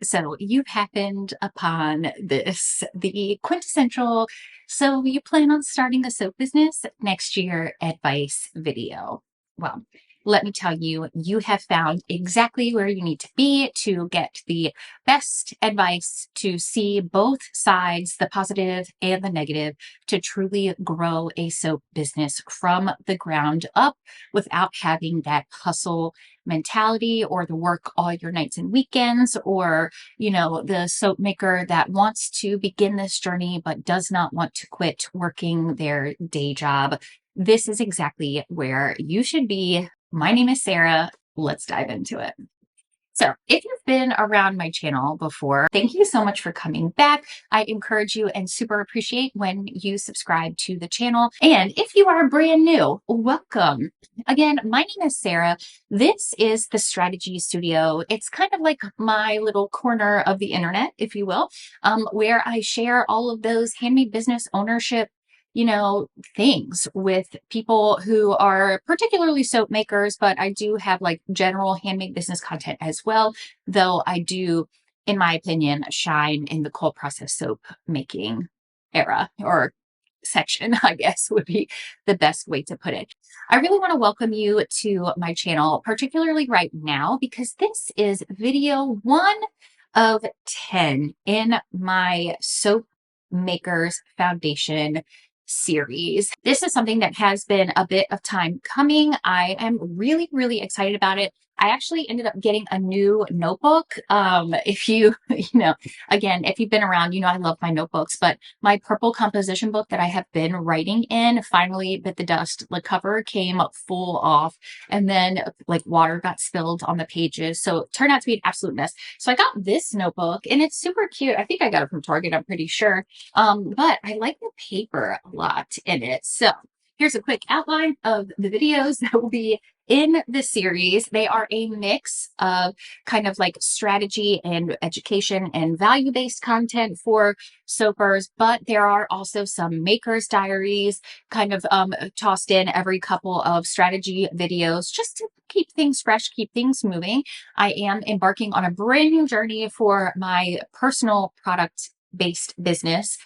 So you've happened upon this, the quintessential, so you plan on starting a soap business next year advice video. Well, let me tell you, you have found exactly where you need to be to get the best advice to see both sides, the positive and the negative, to truly grow a soap business from the ground up without having that hustle mentality or the work all your nights and weekends, or the soap maker that wants to begin this journey but does not want to quit working their day job. This is exactly where you should be. My name is Sarah. Let's dive into it. So, if you've been around my channel before, thank you so much for coming back. I encourage you and super appreciate when you subscribe to the channel. And if you are brand new, welcome. Again, my name is Sarah. This is the Strategy Studio. It's kind of like my little corner of the internet, if you will, where I share all of those handmade business ownership things with people who are particularly soap makers, but I do have like general handmade business content as well, though I do, in my opinion, shine in the cold process soap making era or section, I guess would be the best way to put it. I really want to welcome you to my channel, particularly right now, because this is video 1 of 10 in my Soap Makers Foundation series. This is something that has been a bit of time coming. I am really, really excited about it. I actually ended up getting a new notebook. If you, again, if you've been around, I love my notebooks, but my purple composition book that I have been writing in finally bit the dust. The cover came full off and then like water got spilled on the pages. So it turned out to be an absolute mess. So I got this notebook and it's super cute. I think I got it from Target, I'm pretty sure. But I like the paper a lot in it. So here's a quick outline of the videos that will be in the series. They are a mix of kind of like strategy and education and value-based content for soapers, but there are also some makers diaries kind of tossed in every couple of strategy videos just to keep things fresh, keep things moving. I am embarking on a brand new journey for my personal product based business,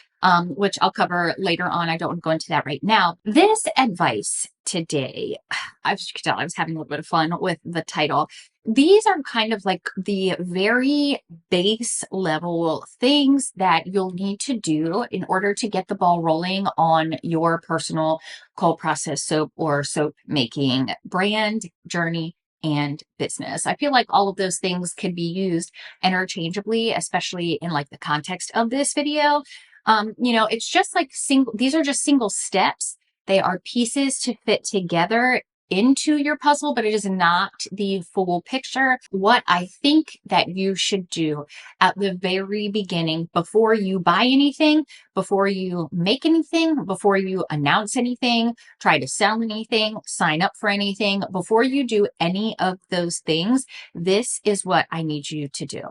which I'll cover later on. I don't want to go into that right now. This advice today, as you can tell, I was having a little bit of fun with the title. These are kind of like the very base level things that you'll need to do in order to get the ball rolling on your personal cold process soap or soap making brand journey and business. I feel like all of those things can be used interchangeably, especially in like the context of this video. It's just like these are just single steps. They are pieces to fit together into your puzzle, but it is not the full picture. What I think that you should do at the very beginning, before you buy anything, before you make anything, before you announce anything, try to sell anything, sign up for anything, before you do any of those things, this is what I need you to do.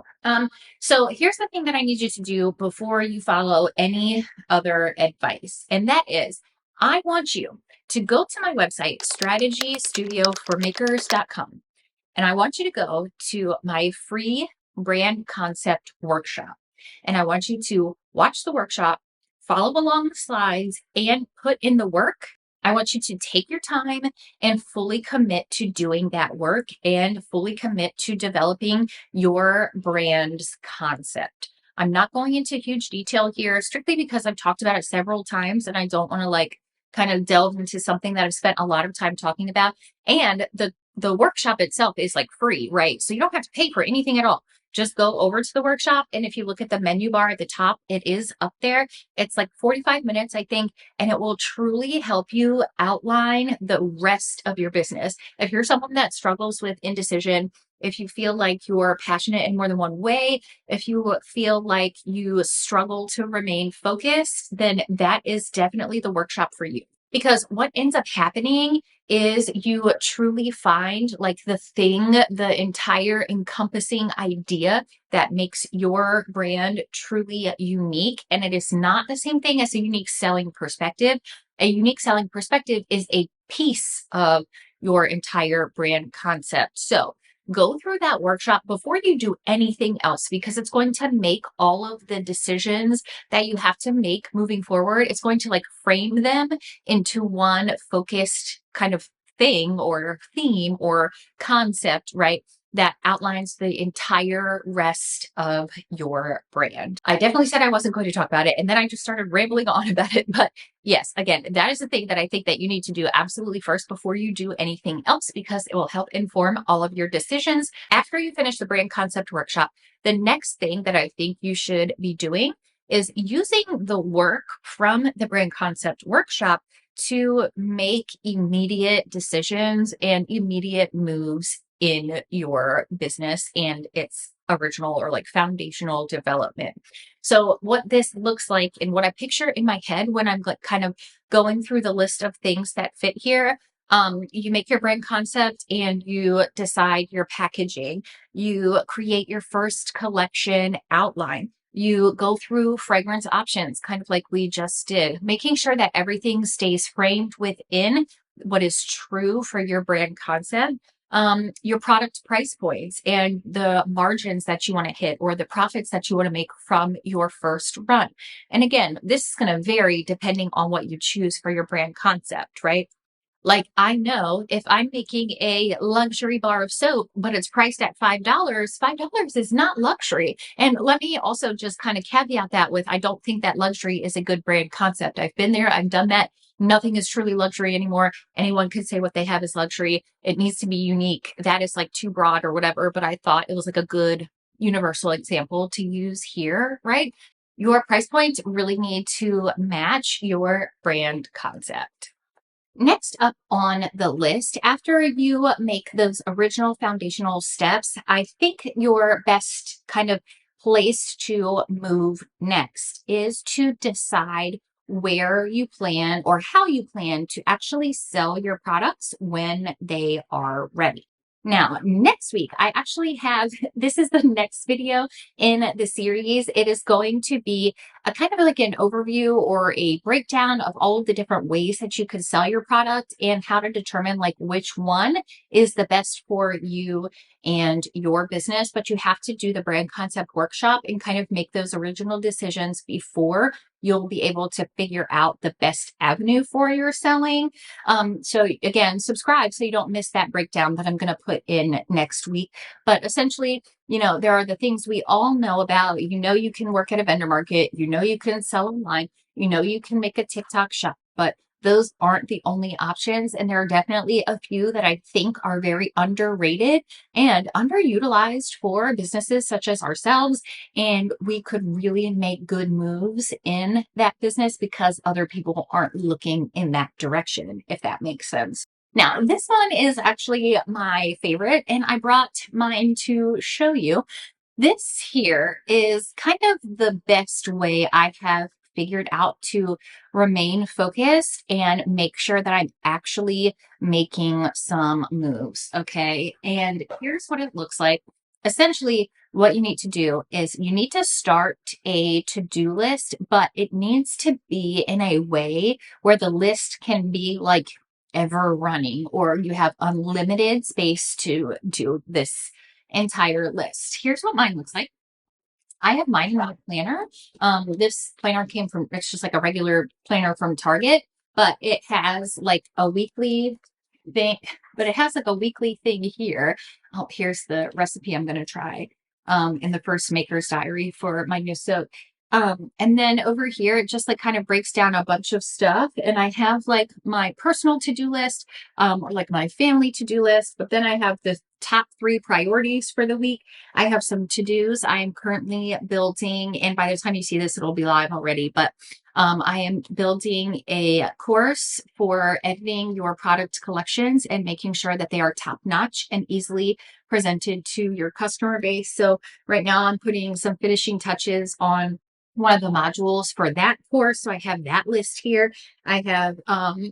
So here's the thing that I need you to do before you follow any other advice, and that is I want you to go to my website, strategystudioformakers.com, and I want you to go to my free brand concept workshop. And I want you to watch the workshop, follow along the slides, and put in the work. I want you to take your time and fully commit to doing that work and fully commit to developing your brand's concept. I'm not going into huge detail here strictly because I've talked about it several times and I don't want to like kind of delve into something that I've spent a lot of time talking about. And the workshop itself is like free, right? So you don't have to pay for anything at all. Just go over to the workshop. And if you look at the menu bar at the top, it is up there. It's like 45 minutes, I think, and it will truly help you outline the rest of your business. If you're someone that struggles with indecision, if you feel like you're passionate in more than one way, if you feel like you struggle to remain focused, then that is definitely the workshop for you. Because what ends up happening is you truly find like the thing, the entire encompassing idea that makes your brand truly unique. And it is not the same thing as a unique selling perspective. A unique selling perspective is a piece of your entire brand concept. So go through that workshop before you do anything else, because it's going to make all of the decisions that you have to make moving forward. It's going to like frame them into one focused kind of thing or theme or concept, right? That outlines the entire rest of your brand. I definitely said I wasn't going to talk about it, and then I just started rambling on about it. But yes, again, that is the thing that I think that you need to do absolutely first before you do anything else, because it will help inform all of your decisions. After you finish the brand concept workshop, the next thing that I think you should be doing is using the work from the brand concept workshop to make immediate decisions and immediate moves in your business and its original or like foundational development. So what this looks like and what I picture in my head when I'm like kind of going through the list of things that fit here, you make your brand concept and you decide your packaging. You create your first collection outline. You go through fragrance options, kind of like we just did, making sure that everything stays framed within what is true for your brand concept, your product price points and the margins that you want to hit or the profits that you want to make from your first run. And again, this is going to vary depending on what you choose for your brand concept, right? Like, I know if I'm making a luxury bar of soap, but it's priced at $5 is not luxury. And let me also just kind of caveat that with, I don't think that luxury is a good brand concept. I've been there, I've done that. Nothing is truly luxury anymore. Anyone can say what they have is luxury. It needs to be unique. That is like too broad or whatever. But I thought it was like a good universal example to use here, right? Your price points really need to match your brand concept. Next up on the list, after you make those original foundational steps, I think your best kind of place to move next is to decide where you plan or how you plan to actually sell your products when they are ready. Now, next week, I actually have, this is the next video in the series. It is going to be a kind of like an overview or a breakdown of all of the different ways that you could sell your product and how to determine like which one is the best for you and your business. But you have to do the brand concept workshop and kind of make those original decisions before you'll be able to figure out the best avenue for your selling. So again, subscribe so you don't miss that breakdown that I'm going to put in next week. But essentially, there are the things we all know about. You can work at a vendor market. You can sell online. You can make a TikTok shop, but those aren't the only options. And there are definitely a few that I think are very underrated and underutilized for businesses such as ourselves. And we could really make good moves in that business because other people aren't looking in that direction, if that makes sense. Now, this one is actually my favorite, and I brought mine to show you. This here is kind of the best way I have figured out to remain focused and make sure that I'm actually making some moves. Okay. And here's what it looks like. Essentially, what you need to do is you need to start a to-do list, but it needs to be in a way where the list can be like ever running, or you have unlimited space to do this entire list. Here's what mine looks like. I have mine in a planner. This planner it's just like a regular planner from Target, but it has like a weekly thing, here. Oh, here's the recipe I'm going to try in the first maker's diary for my new soap. And then over here, it just like kind of breaks down a bunch of stuff. And I have like my personal to-do list, or like my family to-do list, but then I have the top 3 priorities for the week. I have some to-dos I am currently building, and by the time you see this, it'll be live already, but I am building a course for editing your product collections and making sure that they are top-notch and easily presented to your customer base. So right now I'm putting some finishing touches on one of the modules for that course. So I have that list here. I have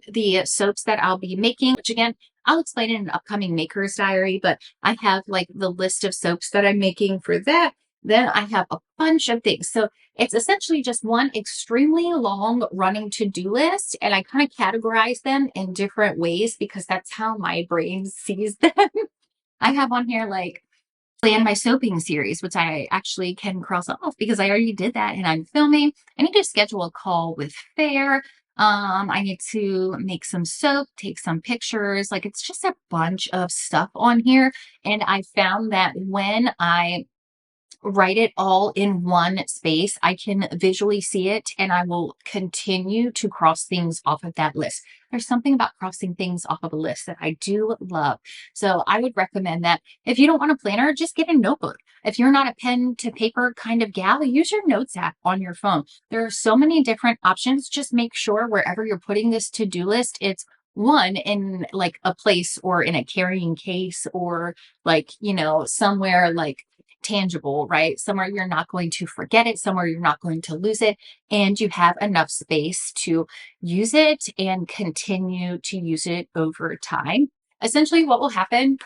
the soaps that I'll be making, which again, I'll explain in an upcoming maker's diary, but I have like the list of soaps that I'm making for that. Then I have a bunch of things. So it's essentially just one extremely long running to-do list. And I kind of categorize them in different ways because that's how my brain sees them. I have on here like plan my soaping series, which I actually can cross off because I already did that and I'm filming. I need to schedule a call with Fair. I need to make some soap, take some pictures. Like it's just a bunch of stuff on here. And I found that when I write it all in one space, I can visually see it and I will continue to cross things off of that list. There's something about crossing things off of a list that I do love. So I would recommend that if you don't want a planner, just get a notebook. If you're not a pen to paper kind of gal, use your notes app on your phone. There are so many different options. Just make sure wherever you're putting this to-do list, it's one in like a place or in a carrying case or like, somewhere like tangible, right? Somewhere you're not going to forget it, somewhere you're not going to lose it, and you have enough space to use it and continue to use it over time. Essentially, what will happen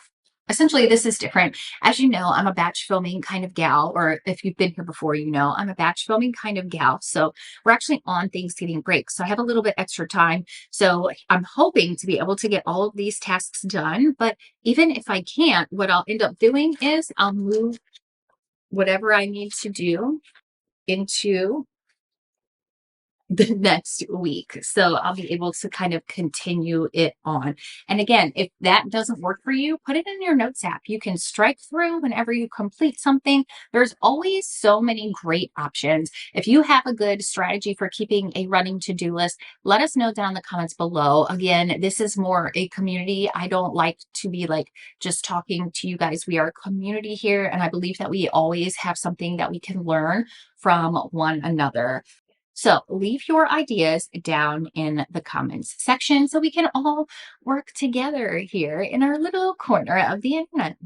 Essentially, this is different. As you know, I'm a batch filming kind of gal, or if you've been here before, I'm a batch filming kind of gal. So we're actually on Thanksgiving break. So I have a little bit extra time. So I'm hoping to be able to get all of these tasks done. But even if I can't, what I'll end up doing is I'll move whatever I need to do into the next week. So I'll be able to kind of continue it on. And again, if that doesn't work for you, put it in your notes app. You can strike through whenever you complete something. There's always so many great options. If you have a good strategy for keeping a running to-do list, let us know down in the comments below. Again, this is more a community. I don't like to be like just talking to you guys. We are a community here, and I believe that we always have something that we can learn from one another. So leave your ideas down in the comments section so we can all work together here in our little corner of the internet.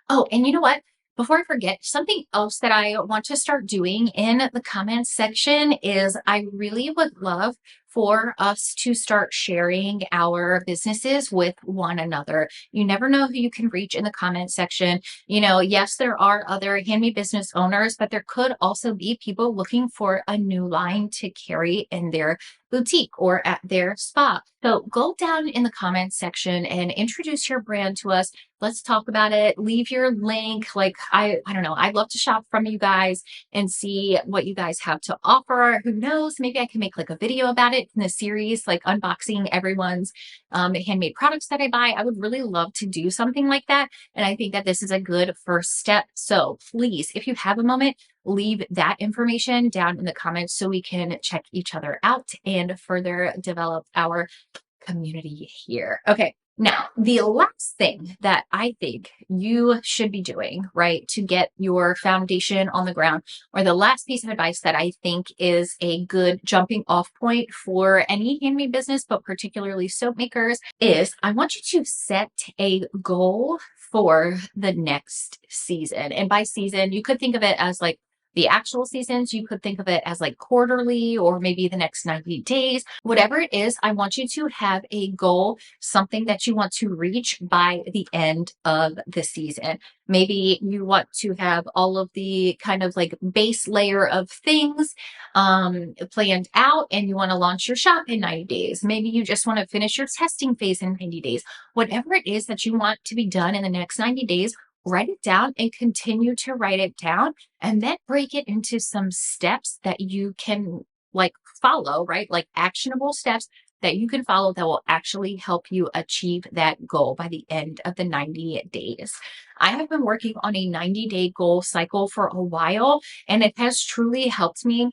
Oh, and you know what? Before I forget, something else that I want to start doing in the comments section is I really would love for us to start sharing our businesses with one another. You never know who you can reach in the comment section. Yes, there are other handmade business owners, but there could also be people looking for a new line to carry in their boutique or at their spa. So go down in the comments section and introduce your brand to us. Let's talk about it. Leave your link. Like, I don't know. I'd love to shop from you guys and see what you guys have to offer. Who knows? Maybe I can make like a video about it in the series, like unboxing everyone's handmade products that I buy. I would really love to do something like that. And I think that this is a good first step. So please, if you have a moment, leave that information down in the comments so we can check each other out and further develop our community here. Okay. Now, the last thing that I think you should be doing, right, to get your foundation on the ground, or the last piece of advice that I think is a good jumping off point for any handmade business, but particularly soap makers, is I want you to set a goal for the next season. And by season, you could think of it as like the actual seasons. You could think of it as like quarterly or maybe the next 90 days. Whatever it is, I want you to have a goal, something that you want to reach by the end of the season. Maybe you want to have all of the kind of like base layer of things planned out and you want to launch your shop in 90 days. Maybe you just want to finish your testing phase in 90 days. Whatever it is that you want to be done in the next 90 days, write it down and continue to write it down, and then break it into some steps that you can like follow, right? Like actionable steps that you can follow that will actually help you achieve that goal by the end of the 90 days. I have been working on a 90-day goal cycle for a while, and it has truly helped me.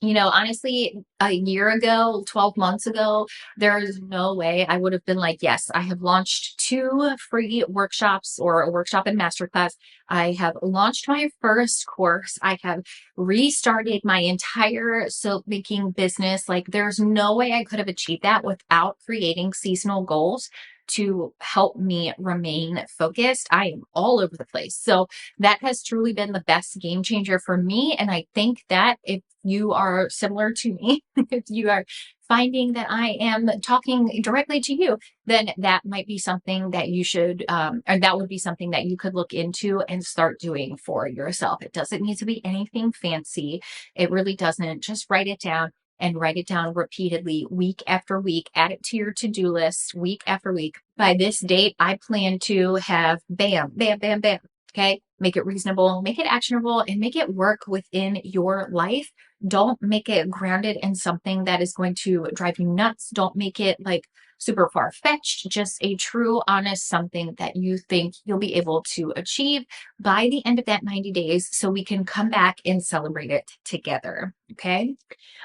Honestly, a year ago, 12 months ago, there is no way I would have been like, yes, I have launched 2 free workshops or a workshop and masterclass. I have launched my first course. I have restarted my entire soap making business. Like, there's no way I could have achieved that without creating seasonal goals to help me remain focused. I am all over the place. So that has truly been the best game changer for me. And I think that if you are similar to me, if you are finding that I am talking directly to you, then that might be something that you should, or that would be something that you could look into and start doing for yourself. It doesn't need to be anything fancy. It really doesn't. Just write it down and write it down repeatedly week after week. Add it to your to-do list week after week. By this date, I plan to have bam, bam, bam, bam. Okay. Make it reasonable, make it actionable, and make it work within your life. Don't make it grounded in something that is going to drive you nuts. Don't make it like super far fetched, just a true, honest something that you think you'll be able to achieve by the end of that 90 days so we can come back and celebrate it together. Okay.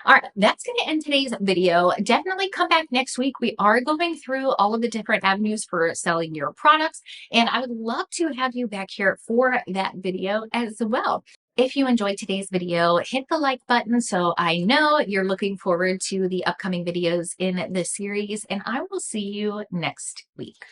All right, that's going to end today's video. Definitely come back next week. We are going through all of the different avenues for selling your products, and I would love to have you back here for that video as well. If you enjoyed today's video, hit the like button so I know you're looking forward to the upcoming videos in this series, and I will see you next week.